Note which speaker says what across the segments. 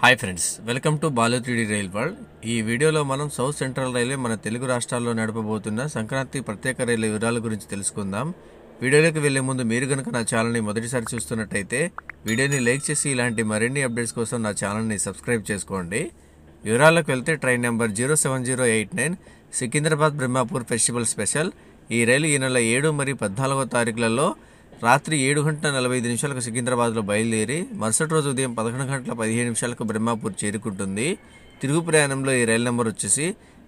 Speaker 1: Hi friends, welcome to Balu 3D rail world. ఈ వీడియోలో మనం సౌత్ సెంట్రల్ రైల్వే మన తెలుగు రాష్ట్రాల్లో నడపబోతున్న సంక్రాంతి ప్రత్యేక రైలు వివరాల గురించి తెలుసుకుందాం. వీడియోలోకి వెళ్లే ముందు మీరు కనుక నా ఛానల్ని మొదటిసారి చూస్తున్నట్టయితే వీడియోని లైక్ చేసి ఇలాంటి మరిన్ని అప్డేట్స్ కోసం నా ఛానల్ని సబ్స్క్రైబ్ చేసుకోండి. వివరాలకు వెళ్తే train number 07089 Secunderabad Brahmapur festival special. ఈ రైలు ఈ నెల 7 మరియు 14వ తారీఖులలో రాత్రి 7:45 సికింద్రాబాద్లో బయలుదేరి మరుసటి రోజు ఉదయం 11:15 బ్రహ్మాపూర్ చేరుకుంటుంది. తిరుగు ప్రయాణంలో ఈ రైలు నెంబర్ వచ్చేసి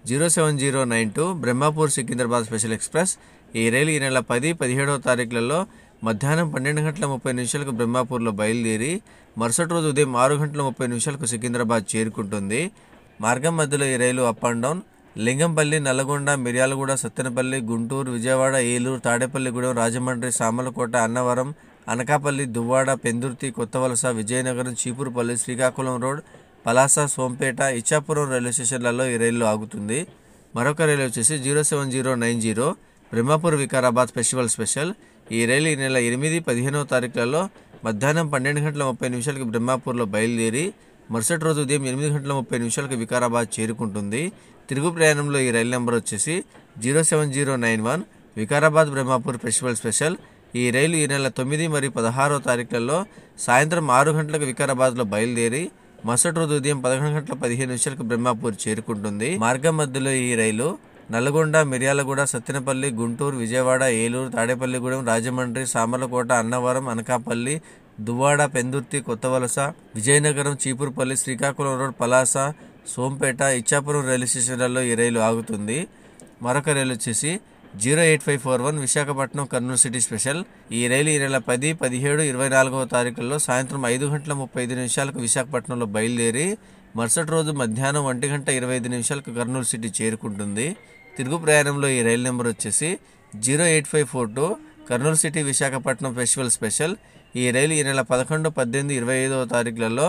Speaker 1: 07092 బ్రహ్మాపూర్ సికింద్రాబాద్ స్పెషల్ ఎక్స్ప్రెస్. ఈ రైలు ఈ నెల 10, 17వ తారీఖులలో మధ్యాహ్నం 12:30 బ్రహ్మాపూర్లో బయలుదేరి మరుసటి రోజు ఉదయం 6:30 సికింద్రాబాద్ చేరుకుంటుంది. మార్గం మధ్యలో ఈ రైలు up and down Lingampalli, Nalgonda, Miryalaguda, Sattenapalli, Guntur, Vijayawada, Eluru, Tadepalligudem, Rajahmundry, Samalkot, Annavaram, Anakapalli, Duvvada, Pendurthi, Kothavalasa, Vizianagaram, Cheepurupalli, Srikakulam road, Palasa, Sompeta, Ichchapuram railway స్టేషన్లలో ఈ రైలు ఆగుతుంది. మరొక రైలు వచ్చేసి 07090 బ్రహ్మాపూర్ వికారాబాద్ ఫెస్టివల్ స్పెషల్. ఈ రైలు ఈ నెల 8, 15వ తారీఖులలో మధ్యాహ్నం 12:30 బ్రహ్మాపూర్లో బయలుదేరి మరుసటి రోజు ఉదయం 8:30 వికారాబాద్ చేరుకుంటుంది. తిరుగు ప్రయాణంలో ఈ రైలు నెంబర్ వచ్చేసి 07091 వికారాబాద్ బ్రహ్మాపూర్ ఫెస్టివల్ స్పెషల్. ఈ రైలు ఈ నెల 9 మరియు 16వ తారీఖులలో సాయంత్రం 6 గంటలకు వికారాబాద్లో బయలుదేరి మరుసటి రోజు ఉదయం 11:15 బ్రహ్మాపూర్ చేరుకుంటుంది. మార్గం మధ్యలో ఈ రైలు నల్గొండ, మిర్యాలగూడ, సత్తెనపల్లి, గుంటూరు, విజయవాడ, ఏలూరు, తాడేపల్లిగూడెం, రాజమండ్రి, సామర్లకోట, అన్నవరం, అనకాపల్లి, దువ్వాడ, పెందుర్తి, కొత్తవలస, విజయనగరం, చీపురుపల్లి, శ్రీకాకుళం రోడ్, పలాస, సోంపేట, ఇచ్చాపురం రైల్వే స్టేషన్లలో ఈ రైలు ఆగుతుంది. మరొక రైలు వచ్చేసి 08541 విశాఖపట్నం కర్నూలు సిటీ స్పెషల్. ఈ రైలు ఈ నెల 10, 17, 24వ తారీఖుల్లో సాయంత్రం 5:35 విశాఖపట్నంలో బయలుదేరి మరుసటి రోజు మధ్యాహ్నం 1:25 కర్నూలు సిటీ చేరుకుంటుంది. తిరుగు ప్రయాణంలో ఈ రైలు నెంబర్ వచ్చేసి 08542 Kurnool city Visakhapatnam festival special. ఈ రైలు ఈ నెల 11, 18, 25వ తారీఖులలో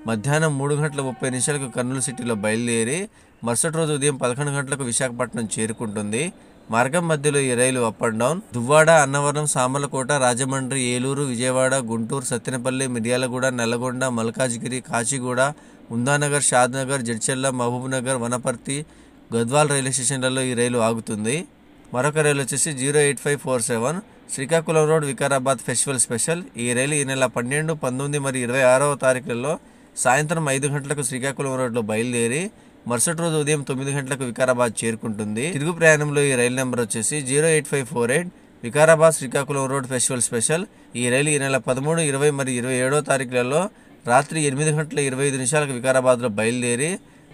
Speaker 1: మధ్యాహ్నం 3:30 కర్నూలు సిటీలో బయలుదేరి మరుసటి రోజు ఉదయం 11 గంటలకు విశాఖపట్నం చేరుకుంటుంది. మార్గం మధ్యలో ఈ రైలు up and down Duvvada, Annavaram, Samalkot, Rajahmundry, Eluru, Vijayawada, Guntur, Sattenapalli, Miryalaguda, Nalgonda, Malkajgiri, Kacheguda, Umdanagar, Shadnagar, Jadcherla, Mahbubnagar, Wanaparthy, Gadwal railway స్టేషన్లలో ఈ రైలు ఆగుతుంది. మరొక రైలు వచ్చేసి 08547 Srikakulam road Vikarabad festival special. ఈ రైలు ఈ నెల 12, 19 మరియు 26వ తారీఖులలో సాయంత్రం 5 గంటలకు శ్రీకాకుళం రోడ్లో బయలుదేరి మరుసటి రోజు ఉదయం 9 గంటలకు వికారాబాద్ చేరుకుంటుంది. తిరుగు ప్రయాణంలో ఈ రైలు నెంబర్ వచ్చేసి 08548 Vikarabad Srikakulam road festival special. ఈ రైలు ఈ నెల 13, 20 మరియు 27వ తారీఖులలో రాత్రి 8:25 వికారాబాద్లో బయలుదేరి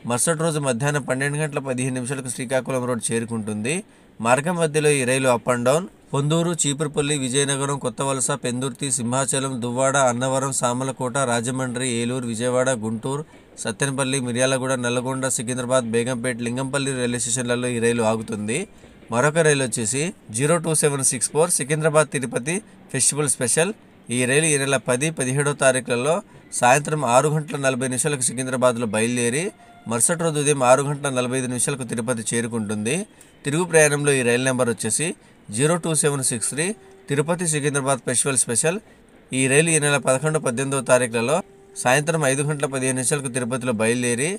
Speaker 1: మరుసటి రోజు మధ్యాహ్నం 12:15 శ్రీకాకుళం రోడ్ చేరుకుంటుంది. మార్గం మధ్యలో ఈ రైలు up and down Ponduru, Cheepurupalli, Vizianagaram, Kothavalasa, Pendurthi, Simhachalam, Duvvada, Annavaram, Samalkot, Rajahmundry, Eluru, Vijayawada, Guntur, Sattenapalli, Miryalaguda, Nalgonda, Secunderabad, Begumpet, Lingampalli railway స్టేషన్లలో ఈ రైలు ఆగుతుంది. మరొక రైలు వచ్చేసి 02764 సికింద్రాబాద్ తిరుపతి ఫెస్టివల్ స్పెషల్. ఈ రైలు ఈ నెల 10, 17వ తారీఖులలో సాయంత్రం 6:40 సికింద్రాబాద్లో బయలుదేరి మరుసటి రోజు ఉదయం 6:45 తిరుపతి చేరుకుంటుంది. తిరుగు ప్రయాణంలో ఈ రైలు నెంబర్ వచ్చేసి 02763 తిరుపతి సికింద్రాబాద్ ఫెస్టివల్ స్పెషల్. ఈ రైలు ఈ నెల 11, 18వ తారీఖులలో సాయంత్రం 5:15 తిరుపతిలో బయలుదేరి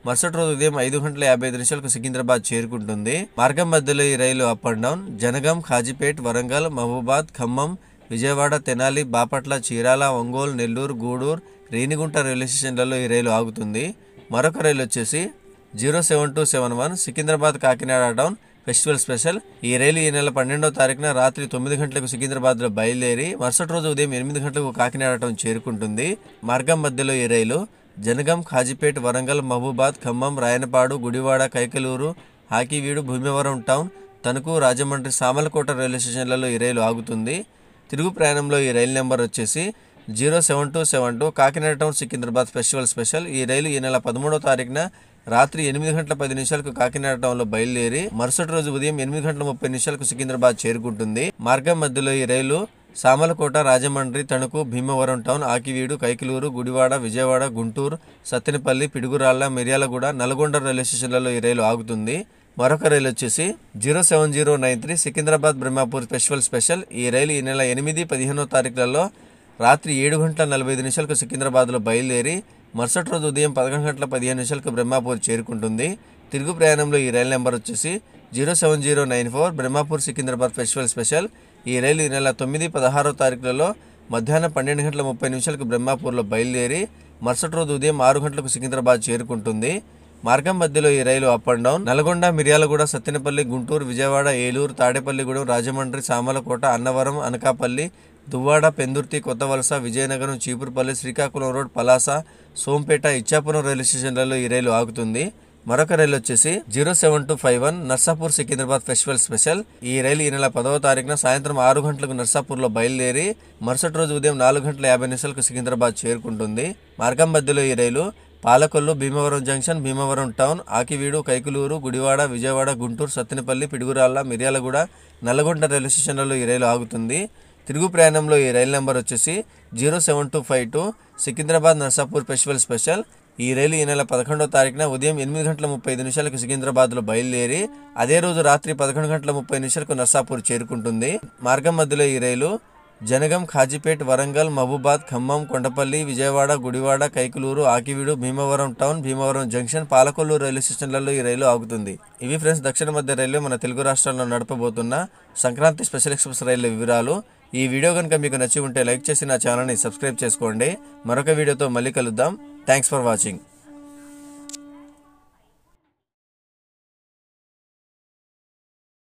Speaker 1: మరుసటి రోజు ఉదయం 5:55 సికింద్రాబాద్ చేరుకుంటుంది. మార్గం మధ్యలో ఈ రైలు up and down Jangaon, Kazipet, Warangal, Mahabubabad, Khammam, Vijayawada, Tenali, Bapatla, Chirala, Ongole, Nellore, Gudur, Renigunta railway స్టేషన్లలో ఈ రైలు ఆగుతుంది. మరొక రైలు వచ్చేసి 07271 Secunderabad Kakinada town festival special. ఈ రైలు ఈ నెల 12వ తారీఖున రాత్రి 9 గంటలకు సికింద్రాబాద్లో బయలుదేరి మరుసటి రోజు ఉదయం 8 గంటలకు కాకినాడ టౌన్ చేరుకుంటుంది. మార్గం మధ్యలో ఈ రైలు జనగాం, ఖాజీపేట్, వరంగల్, మహబూబాద్, ఖమ్మం, రాయనపాడు, గుడివాడ, కైకలూరు, హాకీవీడు, భీమవరం టౌన్, తణుకు, రాజమండ్రి, సామర్లకోట రైల్వే స్టేషన్లలో ఈ రైలు ఆగుతుంది. తిరుగు ప్రయాణంలో ఈ రైలు నెంబర్ వచ్చేసి 07272 Kakinada town Secunderabad festival special. ఈ రైలు ఈ నెల 13వ తారీఖున రాత్రి 8:10 కాకినాడ టౌన్లో బయలుదేరి మరుసటి రోజు ఉదయం 8:30 సికింద్రాబాద్ చేరుకుంటుంది. మార్గం మధ్యలో ఈ రైలు సామర్లకోట, రాజమండ్రి, తణుకు, భీమవరం టౌన్, ఆకివీడు, కైకలూరు, గుడివాడ, విజయవాడ, గుంటూరు, సత్తెనపల్లి, పిడుగురాళ్ల, మిర్యాలగూడ, నల్గొండ రైల్వే స్టేషన్లలో ఈ రైలు ఆగుతుంది. మరొక రైలు వచ్చేసి 07093 సికింద్రాబాద్ బ్రహ్మాపూర్ ఫెస్టివల్ స్పెషల్. ఈ రైలు ఈ నెల 8, 15వ తారీఖులలో రాత్రి 7:45 సికింద్రాబాద్లో బయలుదేరి మరుసటి రోజు ఉదయం 11:15 బ్రహ్మాపూర్ చేరుకుంటుంది. తిరుగు ప్రయాణంలో ఈ రైలు నెంబర్ వచ్చేసి 07094 బ్రహ్మాపూర్ సికింద్రాబాద్ ఫెస్టివల్ స్పెషల్. ఈ రైలు ఈ నెల 9, 16 తారీఖులలో మధ్యాహ్నం 12:30 బ్రహ్మాపూర్లో బయలుదేరి మరుసటి రోజు ఉదయం 6 గంటలకు సికింద్రాబాద్ చేరుకుంటుంది. మార్గం మధ్యలో ఈ రైలు up and down Nalgonda, Miryalaguda, Sattenapalli, Guntur, Vijayawada, Eluru, Tadepalligudem, Rajahmundry, Samalkot, Annavaram, Anakapalli, Duvvada, Pendurthi, Kothavalasa, Vizianagaram, Cheepurupalli, Srikakulam road, Palasa, Sompeta, Ichchapuram rail స్టేషన్లలో ఈ రైలు ఆగుతుంది. మరొక రైలు వచ్చేసి 07251 నర్సాపూర్ సికింద్రాబాద్ ఫెస్టివల్ స్పెషల్. ఈ రైలు ఈ నెల 10వ తారీఖున సాయంత్రం 6 గంటలకు నర్సాపూర్లో బయలుదేరి మరుసటి రోజు ఉదయం 4:50 సికింద్రాబాద్ చేరుకుంటుంది. మార్గం మధ్యలో ఈ రైలు పాలకొల్లు, భీమవరం జంక్షన్, భీమవరం టౌన్, ఆకివీడు, కైకులూరు, గుడివాడ, విజయవాడ, గుంటూరు, సత్తెనపల్లి, పిడుగురాళ్ల, మిర్యాలగూడ, నల్లగొండ రైలు స్టేషన్లలో ఈ రైలు ఆగుతుంది. తిరుగు ప్రయాణంలో ఈ రైలు నెంబర్ వచ్చేసి 07252 సికింద్రాబాద్ నర్సాపూర్ ఫెస్టివల్ స్పెషల్. ఈ రైలు ఈ నెల 11వ తారీఖున ఉదయం 8:35 సికింద్రాబాద్లో బయలుదేరి అదే రోజు రాత్రి 11:30 నర్సాపూర్ చేరుకుంటుంది. మార్గం మధ్యలో ఈ rail Jangaon, Kazipet, Warangal, Mahabubabad, Khammam, Kondapalli, Vijayawada, Gudivada, Kaikaluru, Akividu, Bhimavaram town, Bhimavaram junction, Palakollu railway స్టేషన్లలో ఈ రైలు ఆగుతుంది. ఇవి ఫ్రెండ్స్ దక్షిణ మధ్య రైల్వే మన తెలుగు రాష్ట్రాల్లో నడపబోతున్న సంక్రాంతి స్పెషల్ ఎక్స్ప్రెస్ రైళ్ల వివరాలు. ఈ వీడియో కనుక మీకు నచ్చి ఉంటే లైక్ చేసి నా ఛానల్ని సబ్స్క్రైబ్ చేసుకోండి. మరొక వీడియోతో మళ్ళీ కలుద్దాం. Thanks for watching.